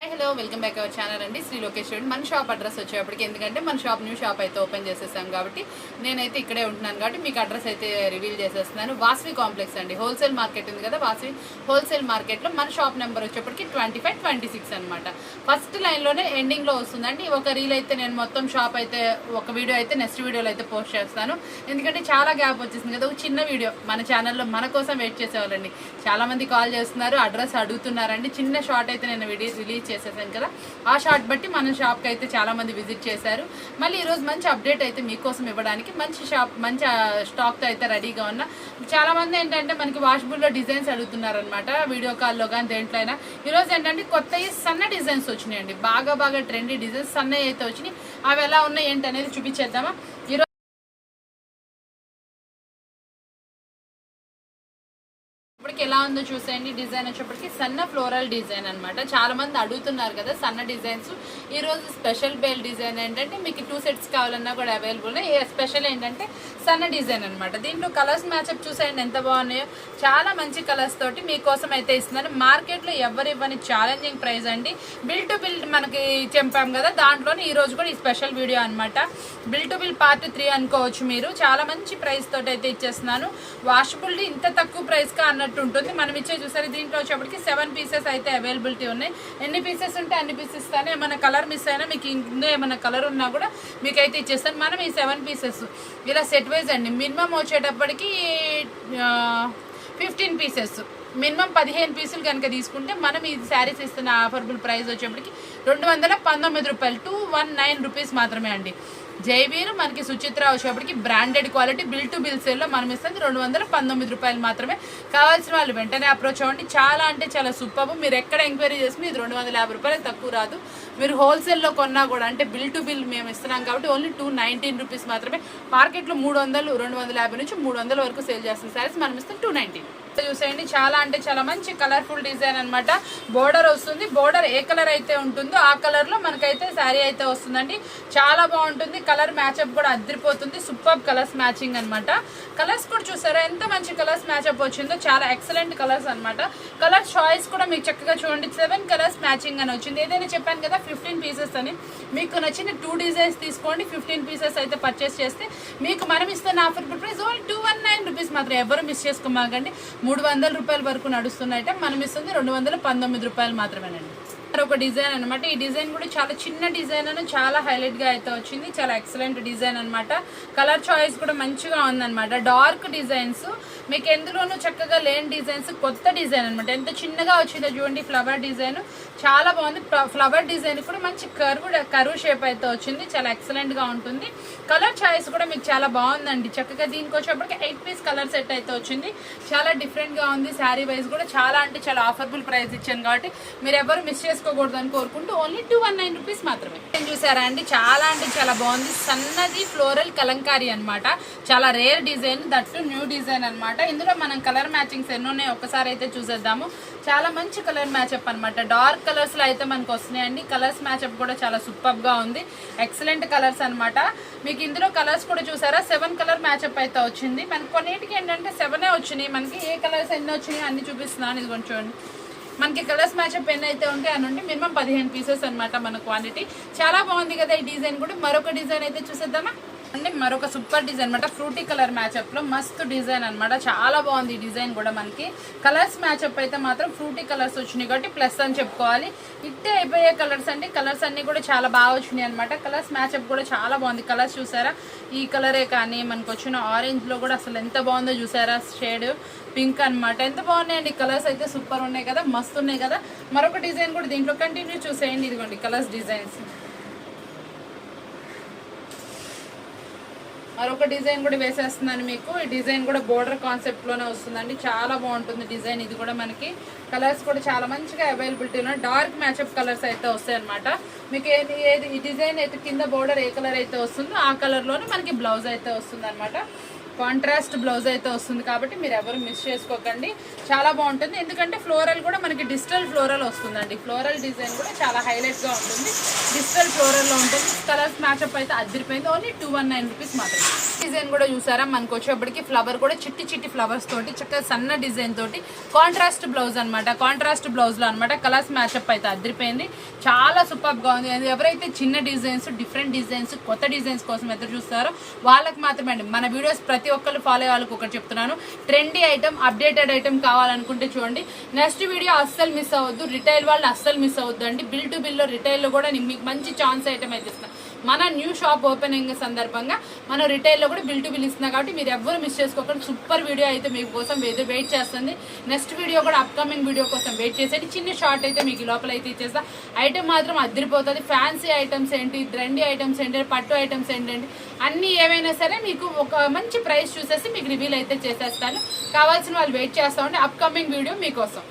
Hello welcome back our channel అండి శ్రీ లోకేష్ రెడ్డి. మన shop address వచ్చేప్పటికి ఎందుకంటే మన షాప్ న్యూ షాప్ అయితే ఓపెన్ చేసేసాం కాబట్టి నేనైతే ఇక్కడే ఉంటున్నాను కాబట్టి మీకు అడ్రస్ అయితే రివీల్ చేసేస్తున్నాను. వాసవి కాంప్లెక్స్ అండి, హోల్సేల్ మార్కెట్ ఉంది కదా, వాసవి హోల్సేల్ మార్కెట్లో మన షాప్ నెంబర్ వచ్చేప్పటికి 2526 అనమాట. ఫస్ట్ లైన్లోనే ఎండింగ్లో వస్తుందండి. ఒక రీల్ అయితే నేను మొత్తం షాప్ అయితే ఒక వీడియో అయితే నెక్స్ట్ వీడియోలో అయితే పోస్ట్ చేస్తాను. ఎందుకంటే చాలా గ్యాప్ వచ్చేసింది కదా, ఒక చిన్న వీడియో మన ఛానల్లో మన కోసం వెయిట్ చేసేవాళ్ళండి. చాలామంది కాల్ చేస్తున్నారు, అడ్రస్ అడుగుతున్నారండి. చిన్న షార్ట్ అయితే నేను వీడియో రిలీజ్ చేసేసాను కదా, ఆ షార్ట్ బట్టి మన షాప్కి అయితే చాలా మంది విజిట్ చేశారు. మళ్ళీ ఈరోజు మంచి అప్డేట్ అయితే మీకోసం ఇవ్వడానికి మంచి స్టాక్తో అయితే రెడీగా ఉన్నా. చాలా మంది ఏంటంటే మనకి వాషబుల్లో డిజైన్స్ అడుగుతున్నారనమాట, వీడియో కాల్లో కానీ దేంట్లో అయినా. ఈరోజు ఏంటంటే కొత్త సన్న డిజైన్స్ వచ్చినాయండి, బాగా ట్రెండీ డిజైన్స్ సన్నవి అయితే వచ్చినాయి. అవి ఎలా ఉన్నాయి ఏంటి అనేది చూపించేద్దామా. ఇప్పటికి ఎలా ఉందో చూసేయండి. డిజైన్ వచ్చేప్పటికి సన్న ఫ్లోరల్ డిజైన్ అనమాట. చాలా మంది అడుగుతున్నారు కదా సన్న డిజైన్స్. ఈ రోజు స్పెషల్ బేల్ డిజైన్ ఏంటంటే మీకు 2 సెట్స్ కావాలన్నా కూడా అవైలబుల్ ఉన్నాయి. స్పెషల్ ఏంటంటే సన్న డిజైన్ అనమాట. దీంట్లో కలర్స్ మ్యాచ్అప్ చూసేయండి ఎంత బాగున్నాయో. చాలా మంచి కలర్స్ తోటి మీకోసం అయితే ఇస్తున్నాను. మార్కెట్లో ఎవరు ఇవ్వని ఛాలెంజింగ్ ప్రైస్ అండి. బిల్ టు బిల్ మనకి చెప్పాం కదా, దాంట్లోనే ఈ రోజు కూడా ఈ స్పెషల్ వీడియో అనమాట. బిల్ టు బిల్ పార్ట్ 3 అనుకోవచ్చు మీరు. చాలా మంచి ప్రైస్ తోటి అయితే ఇచ్చేస్తున్నాను. వాషబుల్ ఇంత తక్కువ ప్రైస్ గా అన్నట్టు ఉంటుంది. మనం ఇచ్చే చూసారు దీంట్లో వచ్చేప్పటికి 7 పీసెస్ అయితే అవైలబిలిటీ ఉన్నాయి. ఎన్ని పీసెస్ ఉంటే అన్ని పీసెస్ ఇస్తాను. ఏమైనా కలర్ మిస్ అయినా మీకు ఇందులో ఏమైనా కలర్ ఉన్నా కూడా మీకైతే ఇచ్చేస్తాను. మనం ఈ 7 పీసెస్ ఇలా సెట్ వైజ్ అండి. మినిమం వచ్చేటప్పటికి 15 పీసెస్, మినిమం 15 పీసులు కనుక తీసుకుంటే మనం ఈ శారీస్ ఇస్తున్న ఆఫర్బుల్ ప్రైస్ వచ్చేప్పటికి 219 రూపాయలు, 219 రూపీస్ మాత్రమే అండి. జైవీర్ మనకి సుచిత్ర వచ్చేప్పటికి branded quality bill to bill సేల్లో మనం ఇస్తుంది 219 రూపాయలు మాత్రమే. కావాల్సిన వాళ్ళు వెంటనే అప్రోచ్ అవ్వండి. చాలా అంటే చాలా సూపర్. మీరు ఎక్కడ ఎంక్వైరీ చేసి ఇది 250 రూపాయలకు తక్కువ రాదు. మీరు హోల్సేల్లో కొన్నా కూడా అంటే బిల్ టు బిల్ మేము ఇస్తున్నాం కాబట్టి ఓన్లీ 219 రూపీస్ మాత్రమే. మార్కెట్లో 300, 250 నుంచి 300 వరకు సేల్ చేస్తున్న సారీస్ మనం ఇస్తాం 219. చూసేయండి, చాలా అంటే చాలా మంచి కలర్ఫుల్ డిజైన్ అనమాట. బోర్డర్ వస్తుంది. బోర్డర్ ఏ కలర్ అయితే ఉంటుందో ఆ కలర్ లో మనకైతే శారీ అయితే వస్తుందండి. చాలా బాగుంటుంది. కలర్ మ్యాచ్అప్ కూడా అదిరిపోతుంది. సూపర్ కలర్స్ మ్యాచింగ్ అనమాట. కలర్స్ కూడా చూసారా ఎంత మంచి కలర్స్ మ్యాచ్అప్ వచ్చిందో. చాలా ఎక్సలెంట్ కలర్స్ అనమాట. కలర్ చాయిస్ కూడా మీకు చక్కగా చూడండి. 7 కలర్స్ మ్యాచింగ్ అని వచ్చింది. ఏదైనా చెప్పాను కదా 15 పీసెస్ అని. మీకు నచ్చిన 2 డిజైన్స్ తీసుకోండి. 15 పీసెస్ అయితే పర్చేస్ చేస్తే మీకు మనం ఇస్తున్న ఆఫర్ ప్రైస్ ఓన్లీ 219 రూపీస్ మాత్రం. ఎవరు మిస్ చేసుకోమాకండి. 300 రూపాయల వరకు నడుస్తున్నాయితే మనం ఇస్తుంది 219 రూపాయలు మాత్రమేనండి. ఒక డిజైన్ అనమాట. ఈ డిజైన్ కూడా చాలా చిన్న డిజైన్ అని చాలా హైలైట్ గా అయితే వచ్చింది. చాలా ఎక్సలెంట్ డిజైన్ అనమాట. కలర్ చాయిస్ కూడా మంచిగా ఉందన్నమాట. డార్క్ డిజైన్స్ మీకు ఎందులోనూ చక్కగా లేని డిజైన్స్, కొత్త డిజైన్ అనమాట. ఎంత చిన్నగా వచ్చిందో చూడండి. ఫ్లవర్ డిజైన్ చాలా బాగుంది. ఫ్లవర్ డిజైన్ కూడా మంచి కర్వ్ షేప్ అయితే వచ్చింది. చాలా ఎక్సలెంట్ గా ఉంటుంది. కలర్ చాయిస్ కూడా మీకు చాలా బాగుందండి. చక్కగా దీనికి వచ్చేప్పటికి 8 పీస్ కలర్ సెట్ అయితే వచ్చింది. చాలా డిఫరెంట్ గా ఉంది. శారీ వైజ్ కూడా చాలా అంటే చాలా ఆఫర్బుల్ ప్రైస్ ఇచ్చాను కాబట్టి మీరు ఎవరు మిస్ చేసుకోకూడదు అని కోరుకుంటూ ఓన్లీ 219 రూపీస్ మాత్రమే. చూసారా అండి, చాలా అంటే చాలా బాగుంది. సన్నది ఫ్లోరల్ కలంకారీ అనమాట. చాలా rare design, that new design అనమాట. ఇందులో మనం కలర్ మ్యాచింగ్స్ ఎన్ని ఉన్నాయి ఒక్కసారి అయితే చూసేద్దాము. చాలా మంచి కలర్ మ్యాచ్అప్ అనమాట. డార్క్ కలర్స్ లో అయితే మనకు వస్తున్నాయండి. కలర్స్ మ్యాచ్అప్ కూడా చాలా సూపర్ గా ఉంది. ఎక్సలెంట్ కలర్స్ అనమాట. మీకు ఇందులో కలర్స్ కూడా చూసారా 7 కలర్ మ్యాచ్అప్ అయితే వచ్చింది. మనకి కొన్నిటికి ఏంటంటే 7 వచ్చినాయి. మనకి ఏ కలర్స్ ఎన్ని వచ్చినాయి అన్ని చూపిస్తున్నాను. ఇది కొంచెం చూడండి. మనకి కలర్స్ మ్యాచ్అప్ ఎన్ని అయితే ఉంటే అని నుండి మినిమం 15 పీసెస్ అనమాట మన క్వాంటిటీ. చాలా బాగుంది కదా ఈ డిజైన్ కూడా. మరొక డిజైన్ అయితే చూసేద్దామా అంటే మరొక సూపర్ డిజైన్ అనమాట. ఫ్రూటీ కలర్ మ్యాచ్అప్ లో మస్తు డిజైన్ అనమాట. చాలా బాగుంది ఈ డిజైన్ కూడా. మనకి కలర్స్ మ్యాచ్అప్ అయితే మాత్రం ఫ్రూటీ కలర్స్ వచ్చినాయి కాబట్టి ప్లస్ అని చెప్పుకోవాలి. ఇట్టే అయిపోయే కలర్స్ అండి. కలర్స్ అన్ని కూడా చాలా బాగా వచ్చినాయి అనమాట. కలర్స్ మ్యాచ్అప్ కూడా చాలా బాగుంది. కలర్స్ చూసారా, ఈ కలరే కానీ మనకు వచ్చిన ఆరెంజ్ లో కూడా అసలు ఎంత బాగుందో చూసారా. షేడ్ పింక్ అనమాట. ఎంత బాగున్నాయండి కలర్స్ అయితే. సూపర్ ఉన్నాయి కదా, మస్తు ఉన్నాయి కదా. మరొక డిజైన్ కూడా దీంట్లో కంటిన్యూ చూసేయండి. ఇదిగోండి కలర్స్ డిజైన్స్. మరొక డిజైన్ కూడా వేసేస్తున్నాను మీకు. ఈ డిజైన్ కూడా బోర్డర్ కాన్సెప్ట్ లోనే వస్తుందండి. చాలా బాగుంటుంది డిజైన్. ఇది కూడా మనకి కలర్స్ కూడా చాలా మంచిగా అవైలబిలిటీ ఉన్నాయి. డార్క్ మ్యాచ్అప్ కలర్స్ అయితే వస్తాయి అనమాట. మీకు ఏది ఈ డిజైన్ అయితే కింద బోర్డర్ ఏ కలర్ అయితే వస్తుందో ఆ కలర్ లోనే మనకి బ్లౌజ్ అయితే వస్తుంది అనమాట. కాంట్రాస్ట్ బ్లౌజ్ అయితే వస్తుంది కాబట్టి మీరు ఎవరు మిస్ చేసుకోకండి. చాలా బాగుంటుంది. ఎందుకంటే ఫ్లోరల్ కూడా మనకి డిజిటల్ ఫ్లోరల్ వస్తుందండి. ఫ్లోరల్ డిజైన్ కూడా చాలా హైలైట్ గా ఉంటుంది. డిజిటల్ ఫ్లోరల్ లో ఉంటుంది. కలర్స్ మ్యాచ్అప్ అయితే అదిరిపోయింది. ఓన్లీ 219 రూపీస్ మాత్రమే. డిజైన్ కూడా చూసారా మనకు వచ్చేప్పటికి ఫ్లవర్ కూడా చిట్టి చిట్టి ఫ్లవర్స్ తోటి చక్కగా సన్న డిజైన్ తోటి కాంట్రాస్ట్ బ్లౌజ్ అనమాట. కాంట్రాస్ట్ బ్లౌజ్ లో అనమాట కలర్స్ మ్యాచ్అప్ అయితే అదిరిపోయింది. చాలా సూపర్ గా ఉంది. ఎవరైతే చిన్న డిజైన్స్ డిఫరెంట్ డిజైన్స్ కొత్త డిజైన్స్ కోసం ఎదురు చూస్తారో వాళ్ళకి మాత్రమే అండి మన వీడియోస్ ప్రతి ఒక్కరు ఫాలో అయ్యే వాళ్ళకి ఒకటి చెప్తున్నాను. ట్రెండీ ఐటమ్ అప్డేటెడ్ ఐటమ్ కావాలనుకుంటే చూడండి. నెక్స్ట్ వీడియో అస్సలు మిస్ అవ్వద్దు. రిటైల్ వాళ్ళు అస్సలు మిస్ అవ్వద్దు అండి. బిల్ టు బిల్లో రిటైల్లో కూడా మీకు మంచి ఛాన్స్ ఐటమ్ అయితే ఇస్తాను. మన న్యూ షాప్ ఓపెనింగ్ సందర్భంగా మనం రిటైల్లో కూడా బిల్ టు బిల్ ఇస్తున్నాం కాబట్టి మీరు ఎవ్వరు మిస్ చేసుకోకండి. సూపర్ వీడియో అయితే మీకోసం వెయిట్ చేస్తుంది. నెక్స్ట్ వీడియో కూడా అప్కమింగ్ వీడియో కోసం వెయిట్ చేసేది. చిన్న షార్ట్ అయితే మీకు లోపల అయితే ఇచ్చేస్తా. ఐటమ్ మాత్రం అదిరిపోతుంది. ఫ్యాన్సీ ఐటమ్స్ ఏంటి, ట్రెండీ ఐటమ్స్ ఏంటి, పట్టు ఐటమ్స్ ఏంటండి అన్నీ ఏమైనా సరే మీకు ఒక మంచి ప్రైస్ చూసేసి మీకు రివీల్ అయితే చేసేస్తాను. కావాల్సిన వాళ్ళు వెయిట్ చేస్తా ఉంటే అప్కమింగ్ వీడియో మీకోసం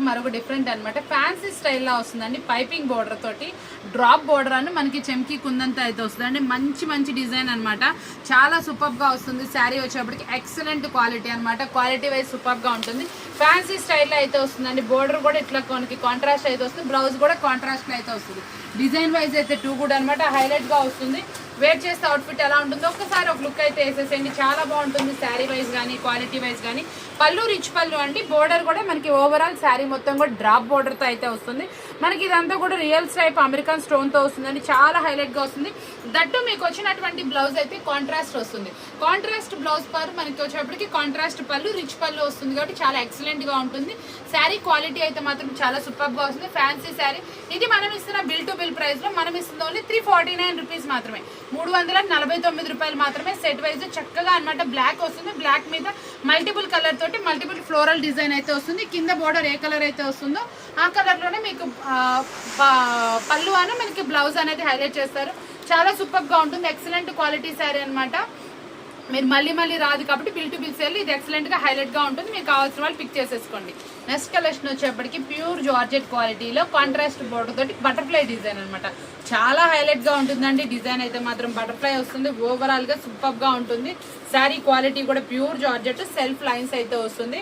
మరొక డిఫరెంట్ అనమాట. ఫ్యాన్సీ స్టైల్లో వస్తుందండి. పైపింగ్ బోర్డర్ తోటి డ్రాప్ బోర్డర్ అని మనకి చెంకి కుందంతా అయితే వస్తుందండి. మంచి మంచి డిజైన్ అనమాట. చాలా సూపర్ గా వస్తుంది. శారీ వచ్చేప్పటికి ఎక్సలెంట్ క్వాలిటీ అనమాట. క్వాలిటీ వైజ్ సూపర్ గా ఉంటుంది. ఫ్యాన్సీ స్టైల్లో అయితే వస్తుందండి. బోర్డర్ కూడా ఇట్లా మనకి కాంట్రాస్ట్ అయితే వస్తుంది. బ్లౌజ్ కూడా కాంట్రాస్ట్ లో అయితే వస్తుంది. డిజైన్ వైజ్ అయితే టూ గుడ్ అనమాట. హైలైట్ గా వస్తుంది. వేర్ చేస్తే అవుట్ఫిట్ ఎలా ఉంటుందో ఒక్కసారి ఒక లుక్ అయితే వేసేసేయండి. చాలా బాగుంటుంది. శారీ వైజ్ కానీ క్వాలిటీ వైజ్ కానీ. పళ్ళు రిచ్ పళ్ళు అండి. బోర్డర్ కూడా మనకి ఓవరాల్ శారీ మొత్తం కూడా డ్రాప్ బోర్డర్తో అయితే వస్తుంది. మనకి ఇదంతా కూడా రియల్ టైప్ అమెరికన్ స్టోన్తో వస్తుందండి. చాలా హైలైట్గా వస్తుంది. దట్టు మీకు వచ్చినటువంటి బ్లౌజ్ అయితే కాంట్రాస్ట్ వస్తుంది. కాంట్రాస్ట్ బ్లౌజ్ పర్ మనకి వచ్చేప్పటికి కాంట్రాస్ట్ పళ్ళు రిచ్ పళ్ళు వస్తుంది కాబట్టి చాలా ఎక్సలెంట్గా ఉంటుంది. శారీ క్వాలిటీ అయితే మాత్రం చాలా సూపర్గా వస్తుంది. ఫ్యాన్సీ శారీ ఇది మనం ఇస్తున్న బిల్ టు బిల్ ప్రైస్లో మనం ఇస్తుంది ఓన్లీ 349 రూపీస్ మాత్రమే. 349 రూపాయలు మాత్రమే. సెట్ వైజ్ చక్కగా అనమాట. బ్లాక్ వస్తుంది. బ్లాక్ మీద మల్టిపుల్ కలర్ తోటి మల్టిపుల్ ఫ్లోరల్ డిజైన్ అయితే వస్తుంది. కింద బోర్డర్ ఏ కలర్ అయితే వస్తుందో ఆ కలర్ లోనే మీకు పళ్ళు అని మనకి బ్లౌజ్ అనేది హైలైట్ చేస్తారు. చాలా సూపర్ గా ఉంటుంది. ఎక్సలెంట్ క్వాలిటీ శారీ అనమాట. మీరు మళ్ళీ రాదు కాబట్టి బిల్ టు బిల్ సేల్ ఇది ఎక్సలెంట్ గా హైలైట్ గా ఉంటుంది. మీకు కావాల్సిన వాళ్ళు పిక్ చేసేసుకోండి. నెక్స్ట్ కలెక్షన్ వచ్చేప్పటికి ప్యూర్ జార్జెట్ క్వాలిటీలో కాంట్రాస్ట్ బోర్డర్ తోటి బటర్ఫ్లై డిజైన్ అనమాట. చాలా హైలైట్ గా ఉంటుందండి. డిజైన్ అయితే మాత్రం బటర్ఫ్లై వస్తుంది. ఓవరాల్ గా సూపర్ గా ఉంటుంది. శారీ క్వాలిటీ కూడా ప్యూర్ జార్జెట్ సెల్ఫ్ లైన్స్ అయితే వస్తుంది.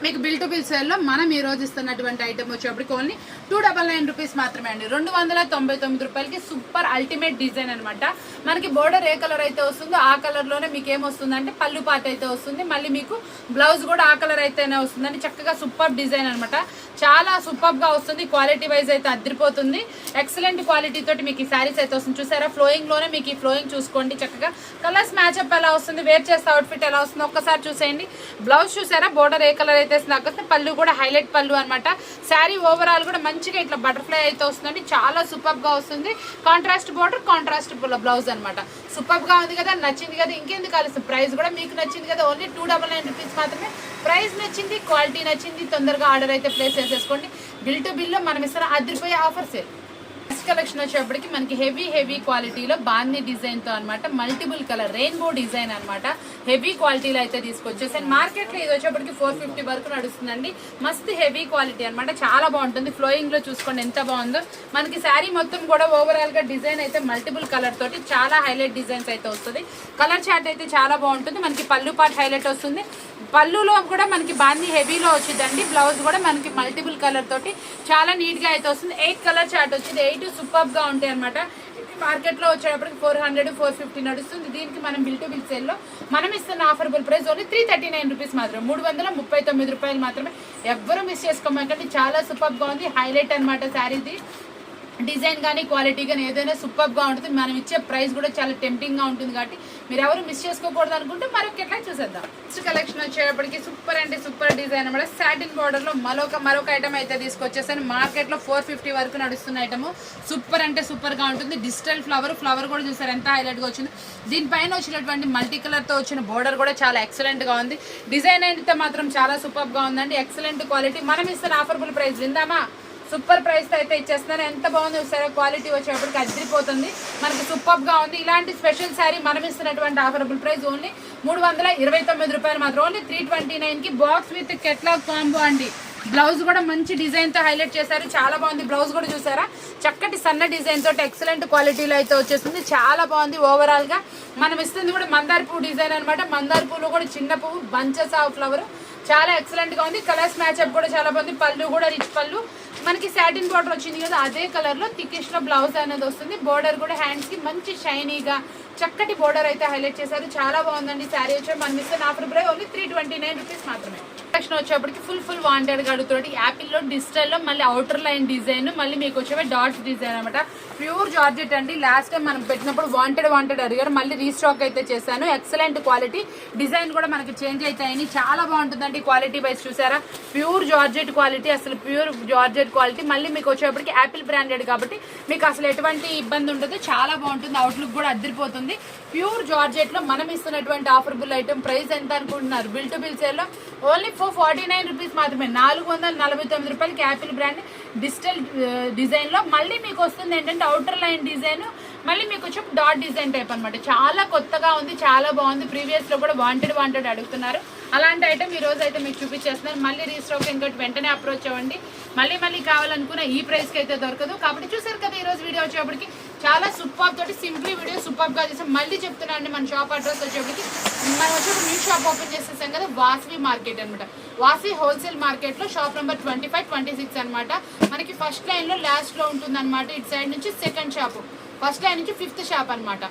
మీకు బిల్ టు బిల్ సేల్లో మనం ఈ రోజు ఇస్తున్నటువంటి ఐటమ్ వచ్చేప్పటికి ఓన్లీ 299 రూపీస్ మాత్రమే అండి. 299 రూపాయలకి సూపర్ అల్టిమేట్ డిజైన్ అనమాట. మనకి బోర్డర్ ఏ కలర్ అయితే వస్తుందో ఆ కలర్ లోనే మీకు ఏమొస్తుందంటే పళ్ళు పాట అయితే వస్తుంది. మళ్ళీ మీకు బ్లౌజ్ కూడా ఆ కలర్ అయితేనే వస్తుందండి. చక్కగా సూపర్ డిజైన్ అనమాట. చాలా సూపర్ గా వస్తుంది. క్వాలిటీ వైజ్ అయితే అదిరిపోతుంది. ఎక్సలెంట్ క్వాలిటీ తోటి మీకు ఈ శారీస్ అయితే వస్తుంది. చూసారా ఫ్లోయింగ్ లోనే మీకు ఈ ఫ్లోయింగ్ చూసుకోండి. చక్కగా కలర్స్ మ్యాచ్అప్ ఎలా వస్తుంది, వేర్ చేస్తే అవుట్ఫిట్ ఎలా వస్తుందో ఒక్కసారి చూసేయండి. బ్లౌజ్ చూసారా బోర్డర్ ఏ కలర్ అయితే నాకొస్తే పళ్ళు కూడా హైలైట్ పళ్ళు అనమాట. శారీ ఓవరాల్ కూడా మంచిగా ఇట్లా బటర్ఫ్లై అయితే వస్తుందండి. చాలా సూపర్ గా వస్తుంది. కాంట్రాస్ట్ బోర్డర్ కాంట్రాస్ట్ బ్లౌజ్ అనమాట. సూపర్ గా ఉంది కదా, నచ్చింది కదా, ఇంకెందుకు కలిసి ప్రైస్ కూడా మీకు నచ్చింది కదా. ఓన్లీ 299 రూపీస్ మాత్రమే. ప్రైస్ నచ్చింది, క్వాలిటీ నచ్చింది, తొందరగా ఆర్డర్ అయితే ప్లేస్ చేసేసుకోండి. బిల్ టు బిల్లో మనం ఇస్తున్న అదిరిపోయే ఆఫర్ సేల్. నెక్స్ట్ కలెక్షన్ వచ్చేప్పటికి మనకి హెవీ క్వాలిటీలో బాందీ డిజైన్ తో అనమాట. మల్టిపుల్ కలర్ రెయిన్బో డిజైన్ అనమాట. హెవీ క్వాలిటీలో అయితే తీసుకొచ్చేసాను. మార్కెట్ లో ఇది వచ్చేప్పటికి 450 వరకు నడుస్తుందండి. మస్తు హెవీ క్వాలిటీ అనమాట. చాలా బాగుంటుంది. ఫ్లోయింగ్ లో చూసుకోండి ఎంత బాగుందో. మనకి శారీ మొత్తం కూడా ఓవరాల్ గా డిజైన్ అయితే మల్టిపుల్ కలర్ తోటి చాలా హైలైట్ డిజైన్స్ అయితే వస్తుంది. కలర్ చార్ట్ అయితే చాలా బాగుంటుంది. మనకి పళ్ళు పార్ట్ హైలైట్ వస్తుంది. పళ్ళులో కూడా మనకి బాందీ హెవీలో వచ్చిందండి. బ్లౌజ్ కూడా మనకి మల్టిపుల్ కలర్ తోటి చాలా నీట్ గా అయితే వస్తుంది. 8 కలర్ చార్ట్ వచ్చింది. 8 సూపర్ గా ఉంటాయి అనమాట. మార్కెట్ లో వచ్చేటప్పటికి 400 450 నడుస్తుంది. దీనికి మనం బిల్ టు బిల్ సేల్ లో మనం ఇస్తున్న ఆఫర్బుల్ ప్రైస్ ఓన్లీ 339 రూపీస్ మాత్రమే. 339 రూపాయలు మాత్రమే. ఎవ్వరూ మిస్ చేసుకోమంటే చాలా సూపర్ గా ఉంది. హైలైట్ అనమాట శారీది. డిజైన్ కానీ క్వాలిటీ కానీ ఏదైనా సూపర్ గా ఉంటుంది. మనం ఇచ్చే ప్రైస్ కూడా చాలా టెంప్టింగ్ గా ఉంటుంది కాబట్టి మీరు ఎవరు మిస్ చేసుకోకూడదు అనుకుంటే మరొక ఎట్లా చూసేద్దాం. నెక్స్ట్ కలెక్షన్ వచ్చేటప్పటికి సూపర్ అంటే సూపర్ డిజైన్ అనమాట. సాటిన్ బార్డర్ లో మరొక ఐటమ్ అయితే తీసుకొచ్చేసాను. మార్కెట్ లో 450 వరకు నడుస్తున్న ఐటమ్. సూపర్ అంటే సూపర్ గా ఉంటుంది. డిజిటల్ ఫ్లవర్ కూడా చూసారు ఎంత హైలైట్ గా వచ్చింది. దీనిపైన వచ్చినటువంటి మల్టీ కలర్ తో వచ్చిన బోర్డర్ కూడా చాలా ఎక్సలెంట్ గా ఉంది. డిజైన్ అయితే మాత్రం చాలా సూపర్ గా ఉందండి. Excellent quality. మనం ఇస్తున్న ఆఫర్బుల్ ప్రైస్ విందామా? సూపర్ ప్రైస్ తో అయితే ఇచ్చేస్తున్నాను. ఎంత బాగుంది చూసారా. క్వాలిటీ వచ్చేప్పటికి అదిరిపోతుంది. మనకి సూపర్ గా ఉంది. ఇలాంటి స్పెషల్ శారీ మనం ఇస్తున్నటువంటి ఆఫరబుల్ ప్రైస్ ఓన్లీ 329 రూపాయలు మాత్రం. ఓన్లీ 329 కి బాక్స్ విత్ కెట్లాగ్ కాంబో అండి. బ్లౌజ్ కూడా మంచి డిజైన్ తో హైలైట్ చేశారు. చాలా బాగుంది. బ్లౌజ్ కూడా చూసారా చక్కటి సన్న డిజైన్ తోటి ఎక్సలెంట్ క్వాలిటీలో అయితే వచ్చేస్తుంది. చాలా బాగుంది. ఓవరాల్ గా మనం ఇస్తుంది కూడా మందార్ పువ్వు డిజైన్ అనమాట. మందార్ పువ్వులో కూడా చిన్న పువ్వు బంచెస్ ఆఫ్ ఫ్లవర్ చాలా ఎక్సలెంట్ గా ఉంది. కలర్స్ మ్యాచ్అప్ కూడా చాలా బాగుంది. పళ్ళు కూడా రిచ్ పళ్ళు, మనకి సాటిన్ బార్డర్ వచ్చింది కదా అదే కలర్ లో థిక్కిష్ లో బ్లౌజ్ అనేది వస్తుంది. బోర్డర్ కూడా హ్యాండ్స్ కి మంచి షైనీగా చక్కటి బోర్డర్ అయితే హైలైట్ చేశారు. చాలా బాగుందండి శారీ. వచ్చి మనం ఇస్తే ఆఫర్ ప్రైస్ ఓన్లీ 329 రూపీస్ మాత్రమే. కలెక్షన్ వచ్చేప్పటికి ఫుల్ వాంటెడ్ గా అడుగుతుంది. యాపిల్ లో డిజిటల్ లో మళ్ళీ అవుటర్ లైన్ డిజైన్, మళ్ళీ మీకు వచ్చే డాట్స్ డిజైన్ అనమాట. ప్యూర్ జార్జెట్ అండి. లాస్ట్ టైం మనం పెట్టినప్పుడు వాంటెడ్ అడిగారు, మళ్ళీ రీస్టాక్ అయితే చేశాను. ఎక్సలెంట్ క్వాలిటీ, డిజైన్ కూడా మనకి చేంజ్ అవుతాయని చాలా బాగుంటుందండి. క్వాలిటీ వైజ్ చూసారా, ప్యూర్ జార్జెట్ క్వాలిటీ, అసలు ప్యూర్ జార్జెట్ క్వాలిటీ. మళ్ళీ మీకు వచ్చేప్పటికి యాపిల్ బ్రాండెడ్ కాబట్టి మీకు అసలు ఎటువంటి ఇబ్బంది ఉండదు. చాలా బాగుంటుంది. అవుట్లుక్ కూడా అద్దరిపోతుంది. ప్యూర్ జార్జెట్ లో మనం ఇస్తున్నటువంటి ఆఫర్బుల్ ఐటమ్ ప్రైస్ ఎంత అనుకుంటున్నారు? బిల్ టు బిల్ సేల్ లో ఓన్లీ 449 రూపీస్ మాత్రమే. 449 రూపాయలకి యాపిల్ బ్రాండ్ డిజిటల్ డిజైన్ లో మళ్ళీ మీకు వస్తుంది ఏంటంటే అవుటర్ లైన్ డిజైన్, మళ్ళీ మీకు వచ్చి డాట్ డిజైన్ టైప్ అనమాట. చాలా కొత్తగా ఉంది, చాలా బాగుంది. ప్రీవియస్ లో కూడా వాంటెడ్ అడుగుతున్నారు. అలాంటి ఐటమ్ ఈ రోజు అయితే మీకు చూపించేస్తున్నారు. మళ్ళీ రీస్టాక్ ఇంకోటి వెంటనే అప్రోచ్ అవ్వండి. మళ్ళీ కావాలనుకున్న ఈ ప్రైస్ కి అయితే దొరకదు. కాబట్టి చూసారు కదా ఈ రోజు వీడియో వచ్చేప్పటికి చాలా సూపర్ తోటి సింప్లీ వీడియో సూపర్ గా చేసాం. మళ్ళీ చెప్తున్నాను అండి, మన షాప్ అడ్రస్ వచ్చేప్పటికి మనం వచ్చేప్పుడు న్యూ షాప్ ఓపెన్ చేసేసాం కదా, వాసవి మార్కెట్ అనమాట. వాసవి హోల్సేల్ మార్కెట్ లో షాప్ నెంబర్ 25, 26 అనమాట. మనకి ఫస్ట్ లైన్ లో లాస్ట్ లో ఉంటుంది అనమాట. ఇటు సైడ్ నుంచి సెకండ్ షాప్, ఫస్ట్ లైన్ నుంచి 5th షాప్ అనమాట.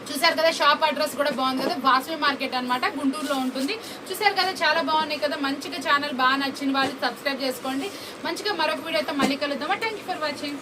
చూసారు కదా, షాప్ అడ్రస్ కూడా బాగుంది కదా, వాసవి మార్కెట్ అనమాట, గుంటూరులో ఉంటుంది. చూసారు కదా, చాలా బాగున్నాయి కదా. మంచిగా ఛానల్ బాగా నచ్చిన వాళ్ళు సబ్స్క్రైబ్ చేసుకోండి. మంచిగా మరొక వీడియోతో మళ్ళీ కలుద్దామా. Thank you for watching.